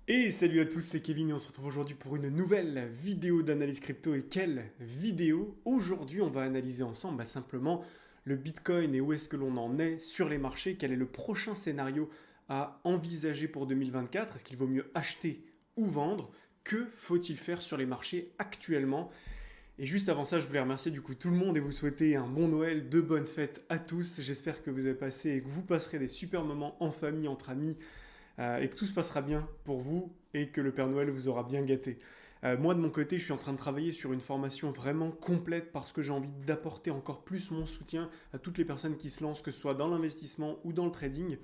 Et salut à tous, c'est Kevin et on se retrouve aujourd'hui pour une nouvelle vidéo d'analyse crypto. Et quelle vidéo! Aujourd'hui, on va analyser ensemble simplement le Bitcoin et où est-ce que l'on en est sur les marchés, quel est le prochain scénario à envisager pour 2024, est-ce qu'il vaut mieux acheter ou vendre, que faut-il faire sur les marchés actuellement? Et juste avant ça, je voulais remercier du coup tout le monde et vous souhaiter un bon Noël, de bonnes fêtes à tous. J'espère que vous avez passé et que vous passerez des super moments en famille, entre amis, et que tout se passera bien pour vous et que le Père Noël vous aura bien gâté. Moi de mon côté, je suis en train de travailler sur une formation vraiment complète parce que j'ai envie d'apporter encore plus mon soutien à toutes les personnes qui se lancent, que ce soit dans l'investissement ou dans le trading.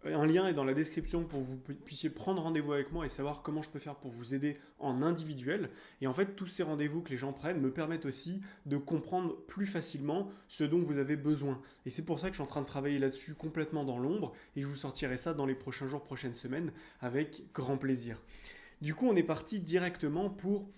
Un lien est dans la description pour que vous puissiez prendre rendez-vous avec moi et savoir comment je peux faire pour vous aider en individuel. Et en fait, tous ces rendez-vous que les gens prennent me permettent aussi de comprendre plus facilement ce dont vous avez besoin. Et c'est pour ça que je suis en train de travailler là-dessus complètement dans l'ombre et je vous sortirai ça dans les prochains jours, prochaines semaines avec grand plaisir. Du coup, on est parti directement pour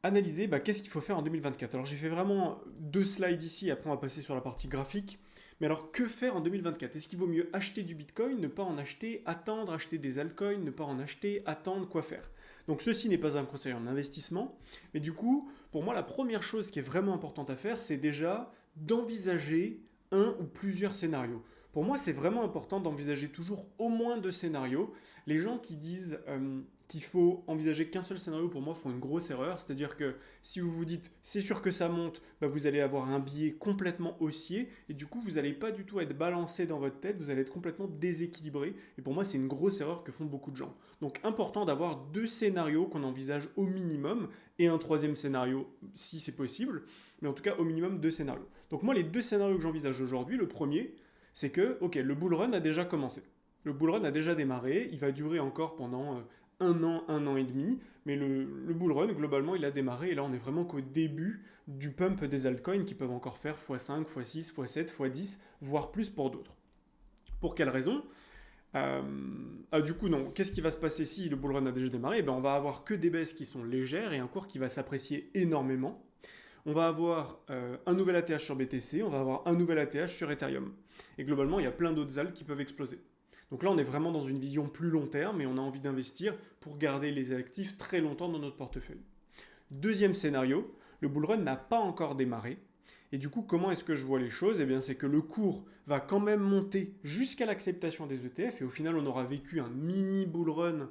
analyser qu'est-ce qu'il faut faire en 2024. Alors j'ai fait vraiment deux slides ici, après on va passer sur la partie graphique. Mais alors que faire en 2024? Est-ce qu'il vaut mieux acheter du Bitcoin, ne pas en acheter, attendre, acheter des altcoins, ne pas en acheter, attendre, quoi faire? Donc ceci n'est pas un conseil en investissement, mais du coup, pour moi, la première chose qui est vraiment importante à faire, c'est déjà d'envisager un ou plusieurs scénarios. Pour moi, c'est vraiment important d'envisager toujours au moins deux scénarios. Les gens qui disent qu'il faut envisager qu'un seul scénario, pour moi, font une grosse erreur. C'est-à-dire que si vous vous dites c'est sûr que ça monte, vous allez avoir un biais complètement haussier et du coup, vous n'allez pas du tout être balancé dans votre tête, vous allez être complètement déséquilibré. Et pour moi, c'est une grosse erreur que font beaucoup de gens. Donc, important d'avoir deux scénarios qu'on envisage au minimum et un troisième scénario si c'est possible. Mais en tout cas, au minimum deux scénarios. Donc, moi, les deux scénarios que j'envisage aujourd'hui, le premier, c'est que, ok, le bull run a déjà commencé. Le bull run a déjà démarré, il va durer encore pendant un an et demi, mais le bull run, globalement, il a démarré, et là, on est vraiment qu'au début du pump des altcoins qui peuvent encore faire x5, x6, x7, x10, voire plus pour d'autres. Pour quelle raison? Du coup, non. Qu'est-ce qui va se passer si le bull run a déjà démarré? On va avoir que des baisses qui sont légères et un cours qui va s'apprécier énormément. On va avoir un nouvel ATH sur BTC, on va avoir un nouvel ATH sur Ethereum. Et globalement, il y a plein d'autres alts qui peuvent exploser. Donc là, on est vraiment dans une vision plus long terme et on a envie d'investir pour garder les actifs très longtemps dans notre portefeuille. Deuxième scénario, le bull run n'a pas encore démarré. Et du coup, comment est-ce que je vois les choses? Eh bien, c'est que le cours va quand même monter jusqu'à l'acceptation des ETF et au final, on aura vécu un mini bull run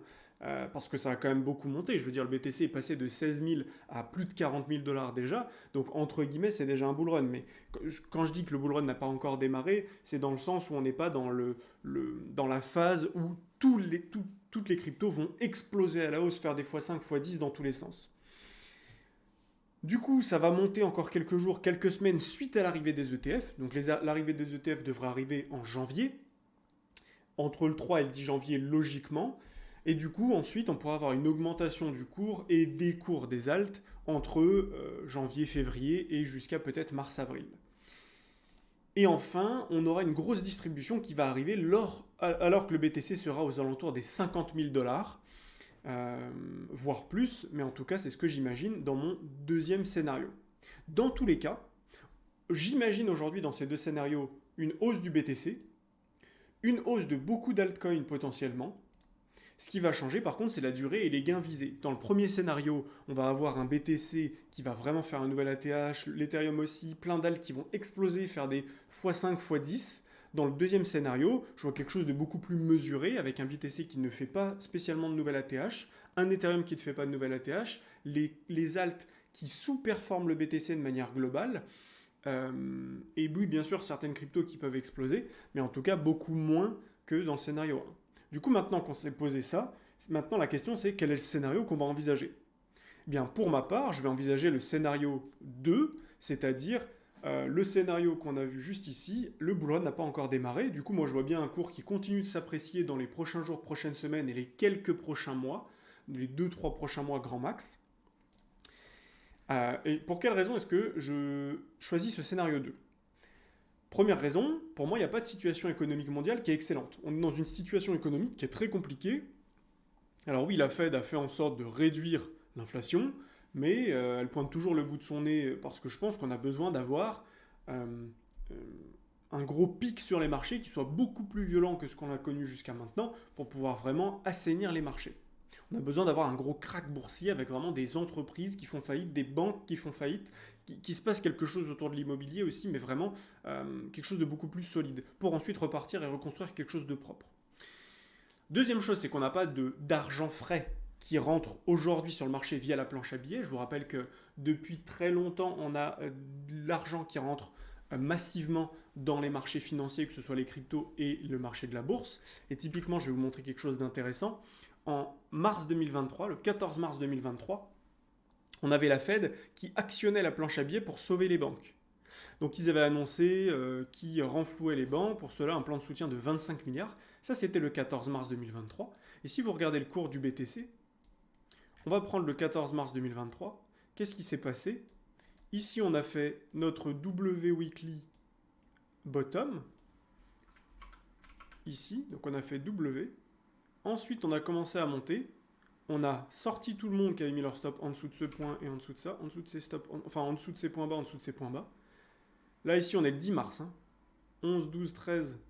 parce que ça a quand même beaucoup monté. Je veux dire, le BTC est passé de 16 000 à plus de 40 000 dollars déjà. Donc, entre guillemets, c'est déjà un bull run. Mais quand je dis que le bull run n'a pas encore démarré, c'est dans le sens où on n'est pas dans, dans la phase où toutes les cryptos vont exploser à la hausse, faire des x5, x10 dans tous les sens. Du coup, ça va monter encore quelques jours, quelques semaines suite à l'arrivée des ETF. Donc l'arrivée des ETF devrait arriver en janvier, entre le 3 et le 10 janvier logiquement. Et du coup, ensuite, on pourra avoir une augmentation du cours et des cours des alts entre janvier, février et jusqu'à peut-être mars-avril. Et enfin, on aura une grosse distribution qui va arriver alors que le BTC sera aux alentours des 50 000 dollars, voire plus, mais en tout cas, c'est ce que j'imagine dans mon deuxième scénario. Dans tous les cas, j'imagine aujourd'hui dans ces deux scénarios une hausse du BTC, une hausse de beaucoup d'altcoins potentiellement. Ce qui va changer par contre, c'est la durée et les gains visés. Dans le premier scénario, on va avoir un BTC qui va vraiment faire un nouvel ATH, l'Ethereum aussi, plein d'alts qui vont exploser, faire des x5, x10. Dans le deuxième scénario, je vois quelque chose de beaucoup plus mesuré, avec un BTC qui ne fait pas spécialement de nouvel ATH, un Ethereum qui ne fait pas de nouvel ATH, les alts qui sous-performent le BTC de manière globale, et oui, bien sûr, certaines cryptos qui peuvent exploser, mais en tout cas beaucoup moins que dans le scénario 1. Du coup, maintenant qu'on s'est posé ça, maintenant la question c'est quel est le scénario qu'on va envisager? Eh bien, pour ma part, je vais envisager le scénario 2, c'est-à-dire le scénario qu'on a vu juste ici, le bull run n'a pas encore démarré. Du coup, moi, je vois bien un cours qui continue de s'apprécier dans les prochains jours, prochaines semaines et les quelques prochains mois, les 2-3 prochains mois grand max. Et pour quelle raison est-ce que je choisis ce scénario 2? Première raison, pour moi, il n'y a pas de situation économique mondiale qui est excellente. On est dans une situation économique qui est très compliquée. Alors oui, la Fed a fait en sorte de réduire l'inflation, mais elle pointe toujours le bout de son nez parce que je pense qu'on a besoin d'avoir euh, euh, un gros pic sur les marchés qui soit beaucoup plus violent que ce qu'on a connu jusqu'à maintenant pour pouvoir vraiment assainir les marchés. On a besoin d'avoir un gros crack boursier avec vraiment des entreprises qui font faillite, des banques qui font faillite, qui se passe quelque chose autour de l'immobilier aussi, mais vraiment quelque chose de beaucoup plus solide, pour ensuite repartir et reconstruire quelque chose de propre. Deuxième chose, c'est qu'on n'a pas d'argent frais qui rentre aujourd'hui sur le marché via la planche à billets. Je vous rappelle que depuis très longtemps, on a de l'argent qui rentre massivement dans les marchés financiers, que ce soit les cryptos et le marché de la bourse. Et typiquement, je vais vous montrer quelque chose d'intéressant. En mars 2023, le 14 mars 2023, on avait la Fed qui actionnait la planche à billets pour sauver les banques. Donc ils avaient annoncé qu'ils renflouaient les banques, pour cela un plan de soutien de 25 milliards. Ça c'était le 14 mars 2023. Et si vous regardez le cours du BTC, on va prendre le 14 mars 2023. Qu'est-ce qui s'est passé? Ici on a fait notre W Weekly Bottom. Ici, donc on a fait W. Ensuite on a commencé à monter. On a sorti tout le monde qui avait mis leur stop en dessous de ce point et en dessous de ça, en dessous de ces stops, enfin en dessous de ces points bas, en dessous de ces points bas. Là, ici, on est le 10 mars. 11, 12, 13,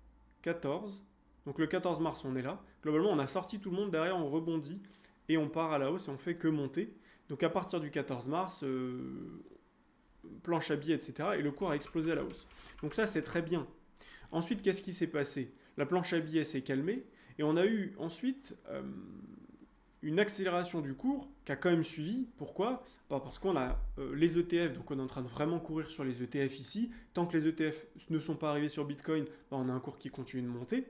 14. Donc le 14 mars, on est là. Globalement, on a sorti tout le monde. Derrière, on rebondit et on part à la hausse et on fait que monter. Donc à partir du 14 mars, planche à billets, etc. Et le cours a explosé à la hausse. Donc ça, c'est très bien. Ensuite, qu'est-ce qui s'est passé? La planche à billets s'est calmée. Et on a eu ensuite une accélération du cours qui a quand même suivi. Pourquoi? Parce qu'on a les ETF, donc on est en train de vraiment courir sur les ETF ici. Tant que les ETF ne sont pas arrivés sur Bitcoin, on a un cours qui continue de monter.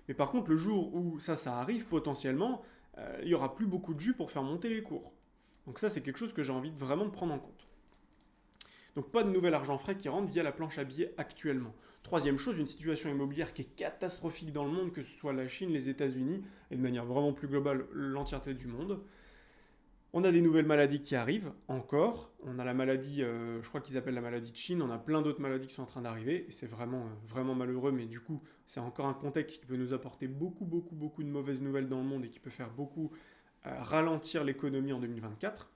Mais par contre, le jour où ça arrive, potentiellement, il n'y aura plus beaucoup de jus pour faire monter les cours. Donc ça, c'est quelque chose que j'ai envie de vraiment prendre en compte. Donc pas de nouvel argent frais qui rentre via la planche à billets actuellement. Troisième chose, une situation immobilière qui est catastrophique dans le monde, que ce soit la Chine, les États-Unis, et de manière vraiment plus globale, l'entièreté du monde. On a des nouvelles maladies qui arrivent, encore. On a la maladie, je crois qu'ils appellent la maladie de Chine. On a plein d'autres maladies qui sont en train d'arriver. Et c'est vraiment, vraiment malheureux, mais du coup, c'est encore un contexte qui peut nous apporter beaucoup de mauvaises nouvelles dans le monde et qui peut faire beaucoup ralentir l'économie en 2024.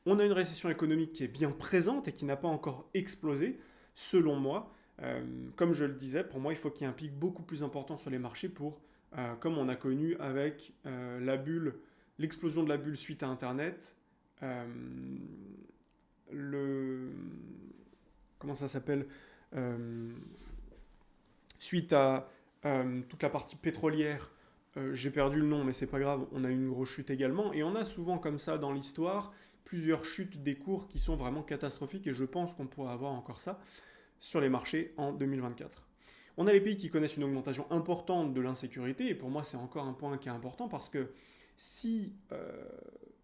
On a une récession économique qui est bien présente et qui n'a pas encore explosé, selon moi. Comme je le disais, pour moi, il faut qu'il y ait un pic beaucoup plus important sur les marchés pour, comme on a connu avec la bulle, l'explosion de la bulle suite à Internet, comment ça s'appelle, suite à toute la partie pétrolière, j'ai perdu le nom, mais c'est pas grave, on a eu une grosse chute également, et on a souvent comme ça dans l'histoire plusieurs chutes des cours qui sont vraiment catastrophiques, et je pense qu'on pourra avoir encore ça sur les marchés en 2024. On a les pays qui connaissent une augmentation importante de l'insécurité, et pour moi c'est encore un point qui est important, parce que si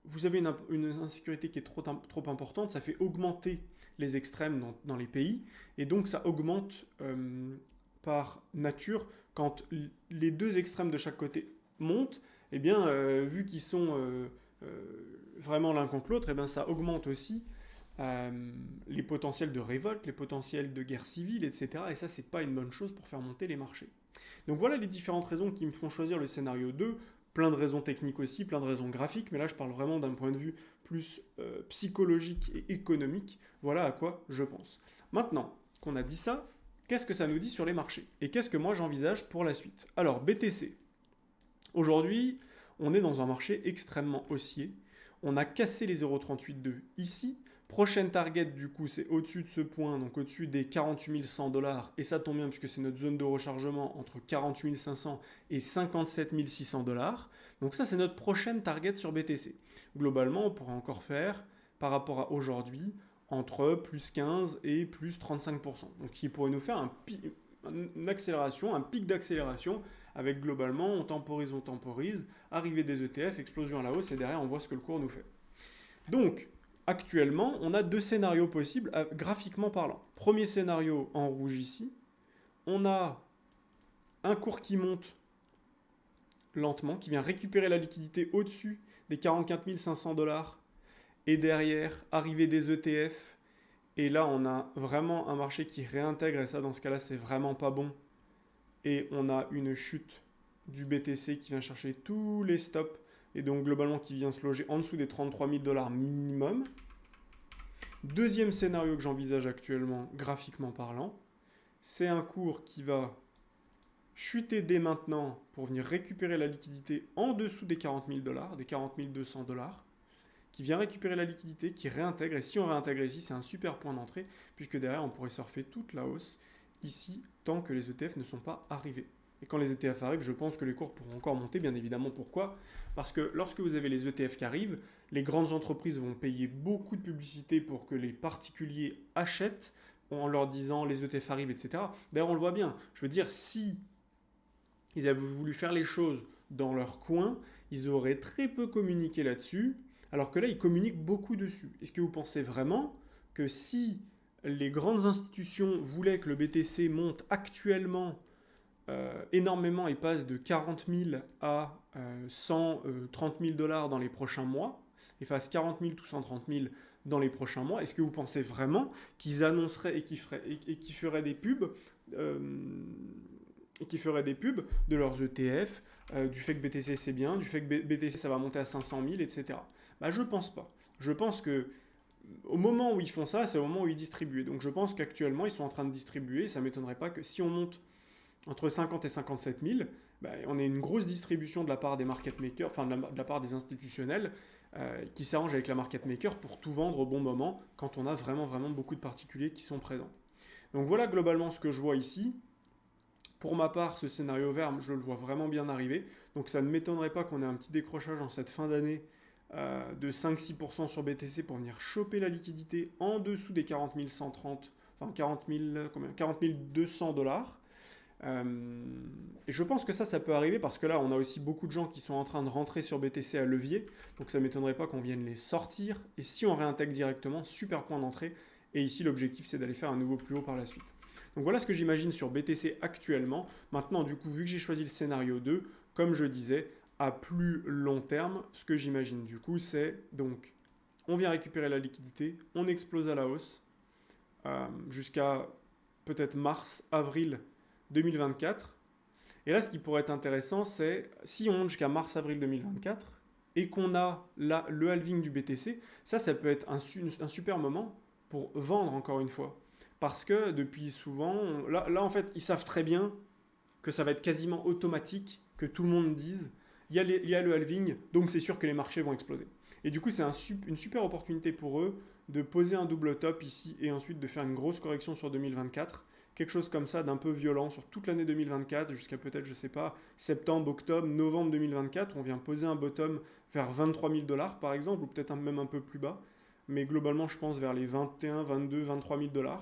vous avez une insécurité qui est trop importante, ça fait augmenter les extrêmes dans les pays, et donc ça augmente par nature, quand les deux extrêmes de chaque côté montent, eh bien, vu qu'ils sont vraiment l'un contre l'autre, eh bien, ça augmente aussi les potentiels de révolte, les potentiels de guerre civile, etc. Et ça, c'est pas une bonne chose pour faire monter les marchés. Donc voilà les différentes raisons qui me font choisir le scénario 2. Plein de raisons techniques aussi, plein de raisons graphiques, mais là je parle vraiment d'un point de vue plus psychologique et économique. Voilà à quoi je pense. Maintenant qu'on a dit ça, qu'est-ce que ça nous dit sur les marchés? Et qu'est-ce que moi j'envisage pour la suite? Alors BTC. Aujourd'hui, on est dans un marché extrêmement haussier. On a cassé les 0,382 ici. Prochaine target, du coup, c'est au-dessus de ce point, donc au-dessus des 48 100 $. Et ça tombe bien puisque c'est notre zone de rechargement entre 48 500 et 57 600 $. Donc ça, c'est notre prochaine target sur BTC. Globalement, on pourra encore faire, par rapport à aujourd'hui, entre plus 15 et plus 35%. Donc qui pourrait nous faire une accélération, un pic d'accélération, avec globalement, on temporise, arrivée des ETF, explosion à la hausse, et derrière, on voit ce que le cours nous fait. Donc, actuellement, on a deux scénarios possibles, graphiquement parlant. Premier scénario en rouge ici, on a un cours qui monte lentement, qui vient récupérer la liquidité au-dessus des 44 500 $, et derrière, arrivée des ETF, et là, on a vraiment un marché qui réintègre, et ça, dans ce cas-là, c'est vraiment pas bon. Et on a une chute du BTC qui vient chercher tous les stops, et donc globalement qui vient se loger en dessous des 33 000 $ minimum. Deuxième scénario que j'envisage actuellement, graphiquement parlant, c'est un cours qui va chuter dès maintenant pour venir récupérer la liquidité en dessous des 40 000 $, des 40 200 $, qui vient récupérer la liquidité, qui réintègre. Et si on réintègre ici, c'est un super point d'entrée, puisque derrière, on pourrait surfer toute la hausse ici, tant que les ETF ne sont pas arrivés. Et quand les ETF arrivent, je pense que les cours pourront encore monter, bien évidemment. Pourquoi? Parce que lorsque vous avez les ETF qui arrivent, les grandes entreprises vont payer beaucoup de publicité pour que les particuliers achètent, en leur disant les ETF arrivent, etc. D'ailleurs, on le voit bien. Je veux dire, si ils avaient voulu faire les choses dans leur coin, ils auraient très peu communiqué là-dessus, alors que là, ils communiquent beaucoup dessus. Est-ce que vous pensez vraiment que si les grandes institutions voulaient que le BTC monte actuellement énormément et passe de 40 000 à 130 000 $ dans les prochains mois, et fasse 40 000 ou 130 000 dans les prochains mois, est-ce que vous pensez vraiment qu'ils annonceraient et qu'ils feraient des pubs de leurs ETF, du fait que BTC c'est bien, du fait que BTC ça va monter à 500 000, etc. Bah, je pense pas. Je pense que au moment où ils font ça, c'est au moment où ils distribuent. Donc je pense qu'actuellement ils sont en train de distribuer. Ça ne m'étonnerait pas que si on monte entre 50 et 57 000, bah, on ait une grosse distribution de la part des market makers, enfin de la part des institutionnels, qui s'arrangent avec la market maker pour tout vendre au bon moment quand on a vraiment beaucoup de particuliers qui sont présents. Donc voilà globalement ce que je vois ici. Pour ma part, ce scénario vert, je le vois vraiment bien arriver. Donc ça ne m'étonnerait pas qu'on ait un petit décrochage en cette fin d'année de 5-6% sur BTC pour venir choper la liquidité en dessous des 40 130, enfin 40 200 $. Et je pense que ça peut arriver parce que là, on a aussi beaucoup de gens qui sont en train de rentrer sur BTC à levier. Donc ça ne m'étonnerait pas qu'on vienne les sortir. Et si on réintègre directement, super point d'entrée. Et ici, l'objectif, c'est d'aller faire un nouveau plus haut par la suite. Donc voilà ce que j'imagine sur BTC actuellement. Maintenant, du coup, vu que j'ai choisi le scénario 2, comme je disais, à plus long terme, ce que j'imagine du coup, c'est donc on vient récupérer la liquidité, on explose à la hausse jusqu'à peut-être mars, avril 2024. Et là, ce qui pourrait être intéressant, c'est si on monte jusqu'à mars-avril 2024 et qu'on a là le halving du BTC, ça peut être un super moment pour vendre encore une fois. Parce que depuis souvent, là en fait, ils savent très bien que ça va être quasiment automatique que tout le monde dise il y a le halving, donc c'est sûr que les marchés vont exploser. Et du coup, c'est une super opportunité pour eux de poser un double top ici et ensuite de faire une grosse correction sur 2024. Quelque chose comme ça d'un peu violent sur toute l'année 2024 jusqu'à peut-être, je sais pas, septembre, octobre, novembre 2024. On vient poser un bottom vers 23 000 $ par exemple, ou peut-être même un peu plus bas. Mais globalement, je pense vers les 21, 22, 23 000 $.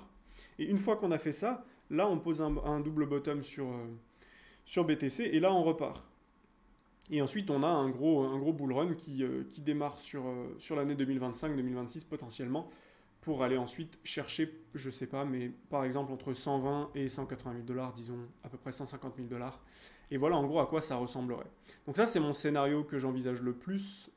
Et une fois qu'on a fait ça, là, on pose un double bottom sur BTC et là, on repart. Et ensuite, on a un gros bull run qui démarre sur l'année 2025-2026 potentiellement pour aller ensuite chercher, je sais pas, mais par exemple entre 120 et 180 000 $, disons à peu près 150 000 $. Et voilà en gros à quoi ça ressemblerait. Donc ça, c'est mon scénario que j'envisage le plus.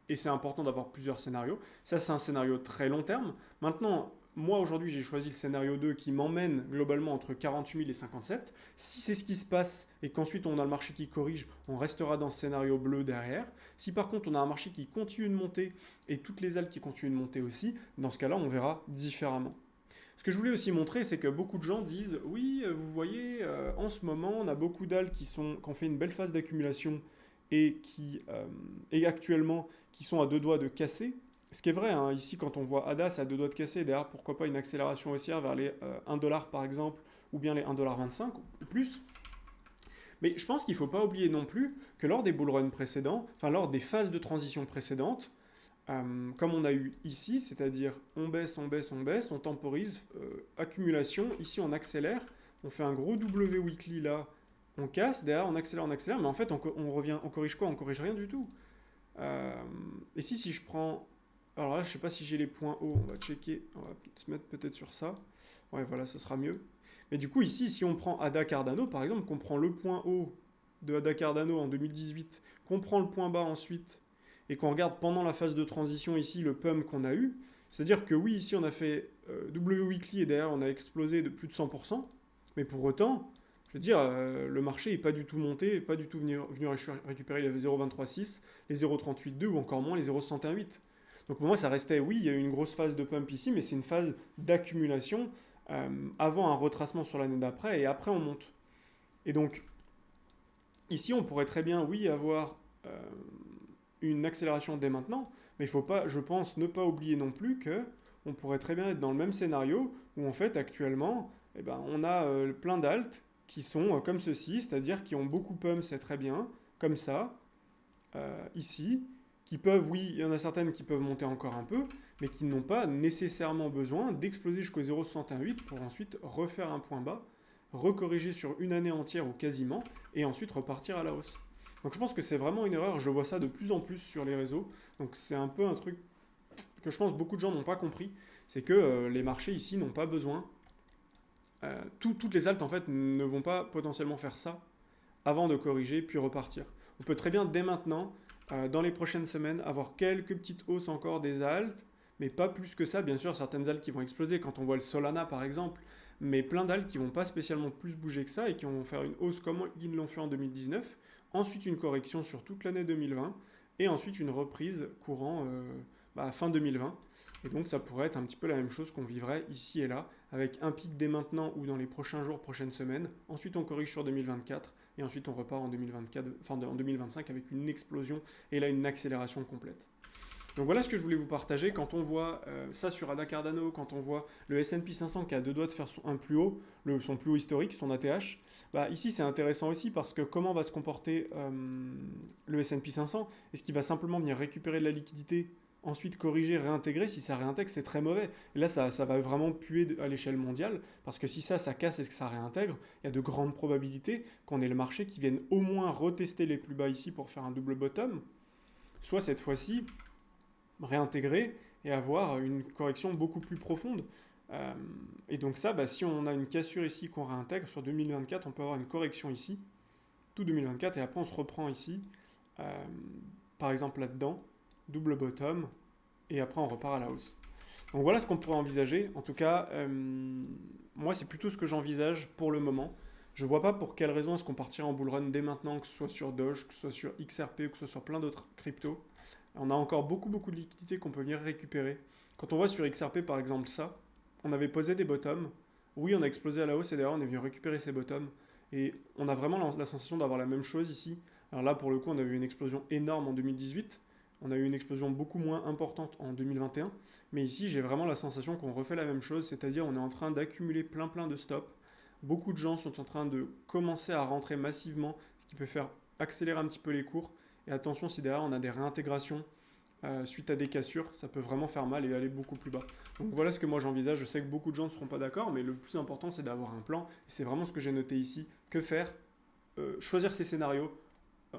Et c'est important d'avoir plusieurs scénarios. Ça, c'est un scénario très long terme. Maintenant, moi, aujourd'hui, j'ai choisi le scénario 2 qui m'emmène globalement entre 48 000 et 57. Si c'est ce qui se passe et qu'ensuite on a le marché qui corrige, on restera dans ce scénario bleu derrière. Si par contre on a un marché qui continue de monter et toutes les ailes qui continuent de monter aussi, dans ce cas-là, on verra différemment. Ce que je voulais aussi montrer, c'est que beaucoup de gens disent « Oui, vous voyez, en ce moment, on a beaucoup d'ailes qui ont fait une belle phase d'accumulation et actuellement qui sont à deux doigts de casser. » Ce qui est vrai, hein, ici quand on voit ADA, c'est à deux doigts de casser, d'ailleurs pourquoi pas une accélération haussière vers les 1 $ par exemple, ou bien les 1,25 $ ou plus. Mais je pense qu'il ne faut pas oublier non plus que lors des bull runs précédents, enfin lors des phases de transition précédentes, comme on a eu ici, c'est-à-dire on baisse, on temporise, accumulation, ici on accélère, on fait un gros W weekly là, on casse, derrière on accélère, mais en fait on corrige quoi? On corrige rien du tout. Et si je prends... Alors là, je ne sais pas si j'ai les points hauts, on va checker, on va se mettre peut-être sur ça. Ouais, voilà, ce sera mieux. Mais du coup, ici, si on prend ADA Cardano, par exemple, qu'on prend le point haut de ADA Cardano en 2018, qu'on prend le point bas ensuite, et qu'on regarde pendant la phase de transition ici le pump qu'on a eu, c'est-à-dire que oui, ici on a fait W weekly et derrière on a explosé de plus de 100%, mais pour autant, je veux dire, le marché n'est pas du tout monté, n'est pas du tout venu récupérer les 0,236, les 0,382 ou encore moins les 0,618. Donc pour moi, ça restait, oui, il y a eu une grosse phase de pump ici, mais c'est une phase d'accumulation avant un retracement sur l'année d'après, et après on monte. Et donc, ici, on pourrait très bien, oui, avoir une accélération dès maintenant, mais il ne faut pas, je pense, ne pas oublier non plus que on pourrait très bien être dans le même scénario où en fait actuellement, eh ben, on a plein d'alts qui sont comme ceci, c'est-à-dire qui ont beaucoup pump, c'est très bien, comme ça, ici, qui peuvent, oui, il y en a certaines qui peuvent monter encore un peu, mais qui n'ont pas nécessairement besoin d'exploser jusqu'au 0,618 pour ensuite refaire un point bas, recorriger sur une année entière ou quasiment, et ensuite repartir à la hausse. Donc je pense que c'est vraiment une erreur, je vois ça de plus en plus sur les réseaux, donc c'est un peu un truc que je pense beaucoup de gens n'ont pas compris, c'est que les marchés ici n'ont pas besoin, toutes les altes en fait ne vont pas potentiellement faire ça avant de corriger puis repartir. On peut très bien dès maintenant, dans les prochaines semaines, avoir quelques petites hausses encore des altes, mais pas plus que ça. Bien sûr, certaines altes qui vont exploser quand on voit le Solana par exemple, mais plein d'altes qui vont pas spécialement plus bouger que ça et qui vont faire une hausse comme ils l'ont fait en 2019, ensuite une correction sur toute l'année 2020 et ensuite une reprise courant fin 2020. Et donc ça pourrait être un petit peu la même chose qu'on vivrait ici et là, avec un pic dès maintenant ou dans les prochains jours, prochaines semaines. Ensuite on corrige sur 2024 et ensuite on repart en 2024, en 2025 avec une explosion et là une accélération complète. Donc voilà ce que je voulais vous partager. Quand on voit ça sur Ada Cardano, quand on voit le S&P 500 qui a deux doigts de faire son plus haut, son plus haut historique, son ATH, bah ici c'est intéressant aussi parce que comment va se comporter le S&P 500? Est-ce qu'il va simplement venir récupérer de la liquidité, ensuite corriger, réintégrer? Si ça réintègre, c'est très mauvais. Et là, ça va vraiment puer à l'échelle mondiale, parce que si ça casse et que ça réintègre, il y a de grandes probabilités qu'on ait le marché qui vienne au moins retester les plus bas ici pour faire un double bottom, soit cette fois-ci réintégrer et avoir une correction beaucoup plus profonde. Et donc ça, si on a une cassure ici qu'on réintègre sur 2024, on peut avoir une correction ici, tout 2024, et après on se reprend ici, par exemple là-dedans, double bottom, et après on repart à la hausse. Donc voilà ce qu'on pourrait envisager. En tout cas, moi c'est plutôt ce que j'envisage pour le moment. Je ne vois pas pour quelle raison est-ce qu'on partirait en bull run dès maintenant, que ce soit sur Doge, que ce soit sur XRP ou que ce soit sur plein d'autres cryptos. On a encore beaucoup de liquidités qu'on peut venir récupérer. Quand on voit sur XRP par exemple ça, on avait posé des bottoms. Oui, on a explosé à la hausse et d'ailleurs on est venu récupérer ces bottoms. Et on a vraiment la sensation d'avoir la même chose ici. Alors là pour le coup on a eu une explosion énorme en 2018. On a eu une explosion beaucoup moins importante en 2021. Mais ici j'ai vraiment la sensation qu'on refait la même chose. C'est-à-dire on est en train d'accumuler plein de stops. Beaucoup de gens sont en train de commencer à rentrer massivement, ce qui peut faire accélérer un petit peu les cours. Et attention, si derrière on a des réintégrations suite à des cassures, ça peut vraiment faire mal et aller beaucoup plus bas. Donc voilà ce que moi j'envisage. Je sais que beaucoup de gens ne seront pas d'accord, mais le plus important c'est d'avoir un plan. Et c'est vraiment ce que j'ai noté ici. Que faire? Choisir ces scénarios.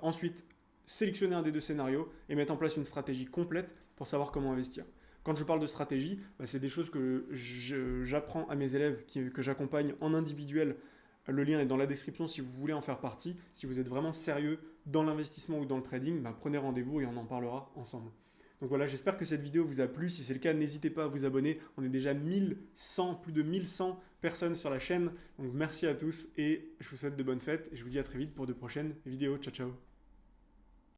Ensuite, sélectionner un des deux scénarios et mettre en place une stratégie complète pour savoir comment investir. Quand je parle de stratégie, c'est des choses que j'apprends à mes élèves, que j'accompagne en individuel. Le lien est dans la description si vous voulez en faire partie. Si vous êtes vraiment sérieux dans l'investissement ou dans le trading, prenez rendez-vous et on en parlera ensemble. Donc voilà, j'espère que cette vidéo vous a plu. Si c'est le cas, n'hésitez pas à vous abonner. On est déjà 1100, plus de 1100 personnes sur la chaîne. Donc merci à tous et je vous souhaite de bonnes fêtes. Et je vous dis à très vite pour de prochaines vidéos. Ciao, ciao.